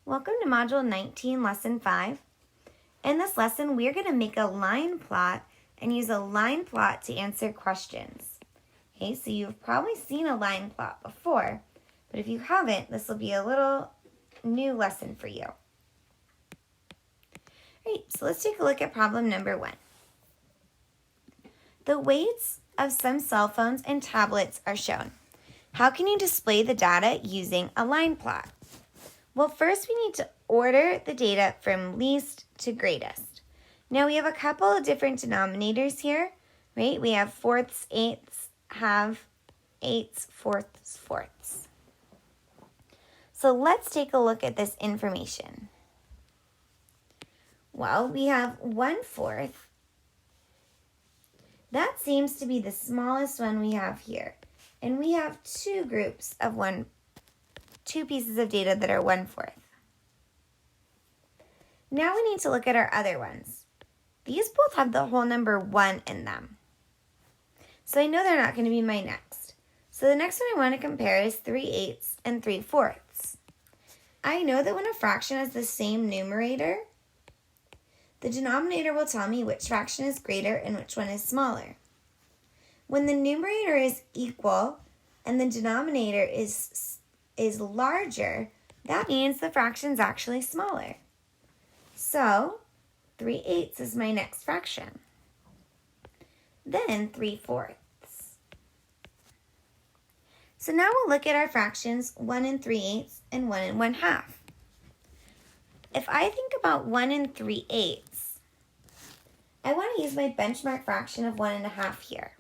Welcome to Module 19, Lesson 5. In this lesson, we're going to make a line plot and use a line plot to answer questions. Okay, so you've probably seen a line plot before, but if you haven't, this will be a little new lesson for you. All right, so let's take a look at problem number 1. The weights of some cell phones and tablets are shown. How can you display the data using a line plot? Well, first we need to order the data from least to greatest. Now we have a couple of different denominators here, right? We have fourths, eighths, half, eighths, fourths. So let's take a look at this information. Well, we have 1/4. That seems to be the smallest one we have here. And we have two groups of two pieces of data that are 1/4. Now we need to look at our other ones. These both have the whole number 1 in them. So I know they're not going to be my next. So the next one I want to compare is 3/8 and 3/4. I know that when a fraction has the same numerator, the denominator will tell me which fraction is greater and which one is smaller. When the numerator is equal and the denominator is larger, that means the fraction is actually smaller. So 3/8 is my next fraction. Then 3/4. So now we'll look at our fractions 1 3/8 and 1 1/2. If I think about 1 3/8, I want to use my benchmark fraction of 1 1/2 here.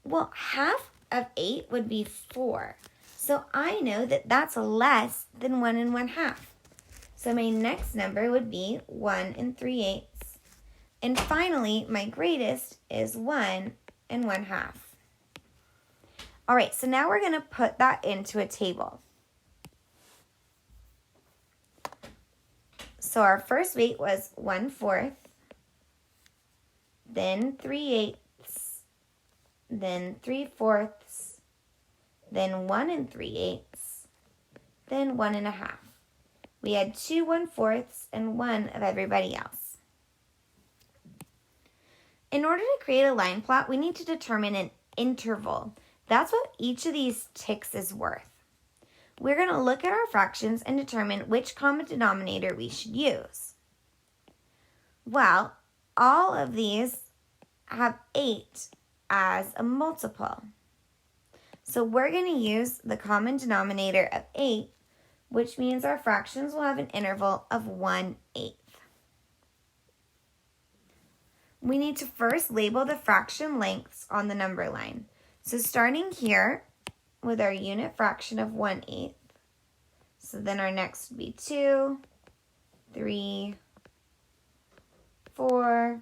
Well, half of 8 would be 4. So I know that that's less than 1 1/2. So my next number would be 1 3/8. And finally, my greatest is 1 1/2. All right, so now we're going to put that into a table. So our first weight was 1/4, then 3/8, then 3/4, then 1 3/8, then 1 1/2. We had 2 1/4 and 1 of everybody else. In order to create a line plot, we need to determine an interval. That's what each of these ticks is worth. We're going to look at our fractions and determine which common denominator we should use. Well, all of these have 8 as a multiple. So we're going to use the common denominator of 8, which means our fractions will have an interval of 1/8. We need to first label the fraction lengths on the number line. So starting here with our unit fraction of 1/8. So then our next would be 2, 3, 4,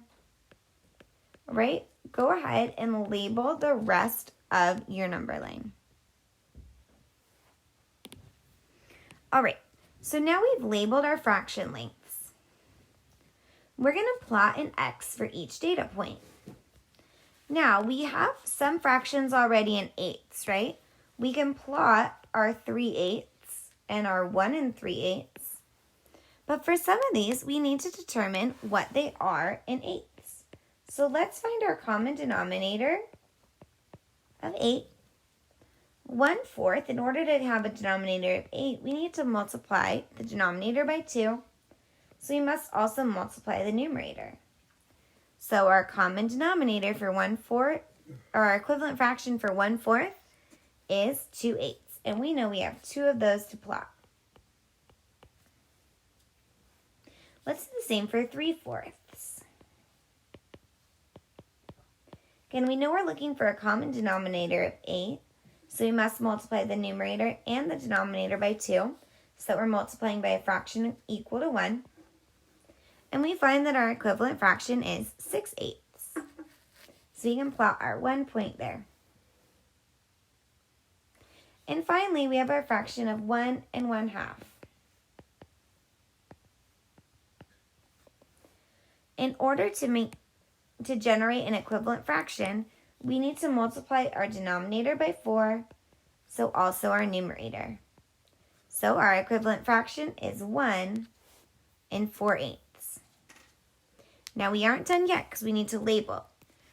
right? Go ahead and label the rest of your number line. All right, so now we've labeled our fraction lengths. We're going to plot an X for each data point. Now, we have some fractions already in eighths, right? We can plot our 3/8 and our 1 3/8. But for some of these, we need to determine what they are in eighths. So let's find our common denominator of 8. 1/4, in order to have a denominator of 8, we need to multiply the denominator by 2. So we must also multiply the numerator. So our common denominator for 1/4, or our equivalent fraction for 1/4, is 2/8. And we know we have 2 of those to plot. Let's do the same for 3/4. Again, we know we're looking for a common denominator of 8. So we must multiply the numerator and the denominator by 2. So that we're multiplying by a fraction equal to 1. And we find that our equivalent fraction is 6/8. So we can plot our 1 point there. And finally, we have our fraction of 1 1/2. In order to generate an equivalent fraction, we need to multiply our denominator by 4, so also our numerator. So our equivalent fraction is 1 4/8. Now we aren't done yet because we need to label.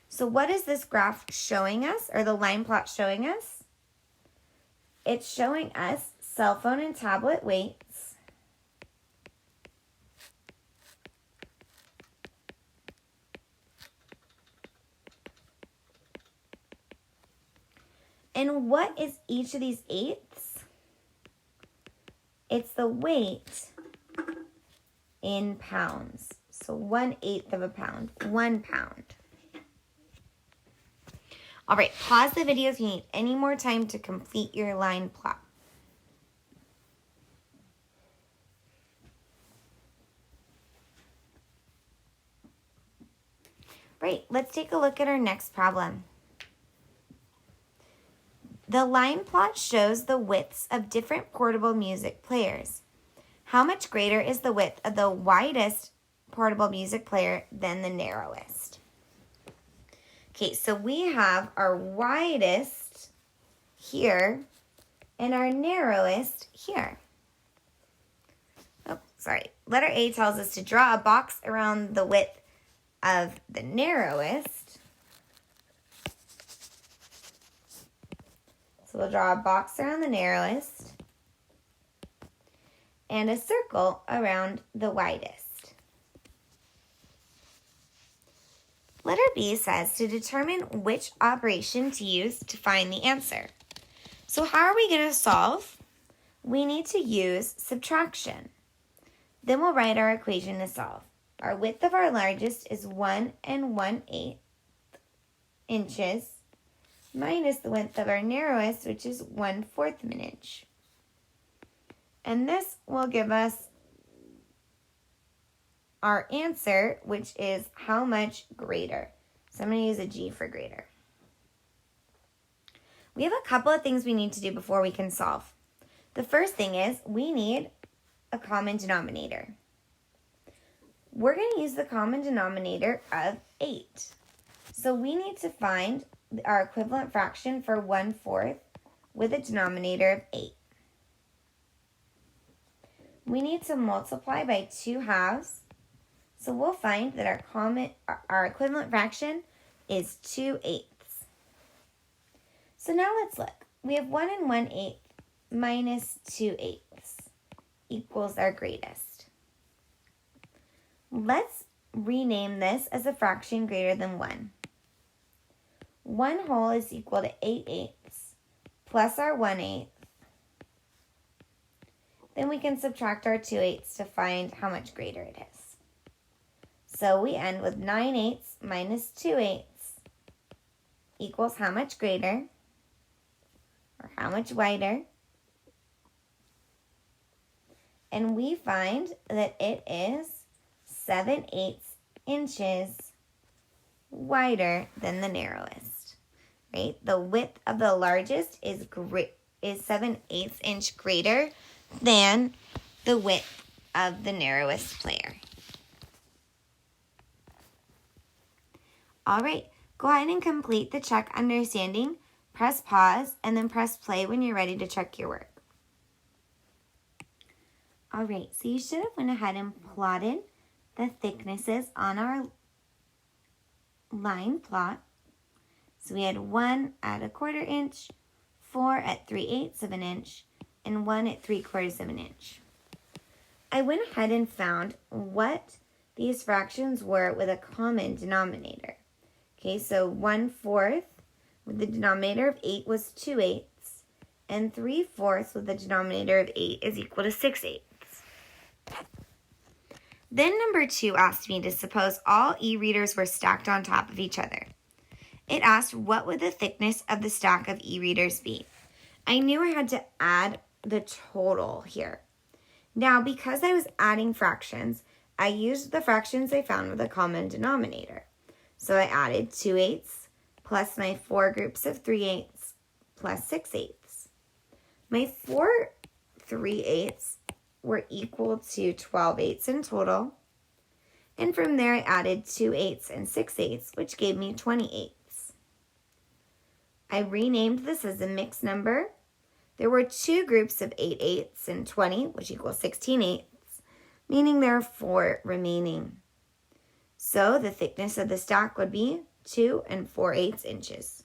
So what is this graph showing us, or the line plot showing us? It's showing us cell phone and tablet weights, and what is each of these eighths? It's the weight in pounds. So 1/8 of a pound, 1 pound. All right, pause the video if you need any more time to complete your line plot. Right, let's take a look at our next problem. The line plot shows the widths of different portable music players. How much greater is the width of the widest portable music player than the narrowest? Okay, so we have our widest here and our narrowest here. Oh, sorry. Letter A tells us to draw a box around the width of the narrowest. So we'll draw a box around the narrowest and a circle around the widest. Letter B says to determine which operation to use to find the answer. So how are we going to solve? We need to use subtraction. Then we'll write our equation to solve. Our width of our largest is 1 1/8 inches minus the width of our narrowest, which is 1/4 of an inch. And this will give us our answer, which is how much greater. So I'm going to use a G for greater. We have a couple of things we need to do before we can solve. The first thing is we need a common denominator. We're going to use the common denominator of 8. So we need to find our equivalent fraction for 1/4 with a denominator of 8. We need to multiply by 2 halves. So we'll find that our equivalent fraction is 2/8. So now let's look. We have 1 1/8 minus 2/8 equals our greatest. Let's rename this as a fraction greater than 1. 1 whole is equal to 8/8 plus our 1/8. Then we can subtract our 2/8 to find how much greater it is. So we end with 9/8 minus 2/8 equals how much greater, or how much wider. And we find that it is 7/8 inches wider than the narrowest, right? The width of the largest is 7/8 inch greater than the width of the narrowest player. All right, go ahead and complete the check understanding. Press pause and then press play when you're ready to check your work. All right, so you should have went ahead and plotted the thicknesses on our line plot. So we had 1 at 1/4 inch, 4 at 3/8 of an inch, and 1 at 3/4 of an inch. I went ahead and found what these fractions were with a common denominator. Okay, so 1/4 with the denominator of 8 was 2/8, and 3/4 with the denominator of 8 is equal to 6/8. Then number 2 asked me to suppose all e-readers were stacked on top of each other. It asked what would the thickness of the stack of e-readers be. I knew I had to add the total here. Now, because I was adding fractions, I used the fractions I found with a common denominator. So I added 2/8 plus my 4 groups of 3/8 plus 6/8. My 4 3/8 were equal to 12/8 in total. And from there I added 2/8 and 6/8, which gave me 20/8. I renamed this as a mixed number. There were 2 groups of 8/8 and 20, which equals 16/8, meaning there are 4 remaining. So the thickness of the stack would be 2 4/8 inches.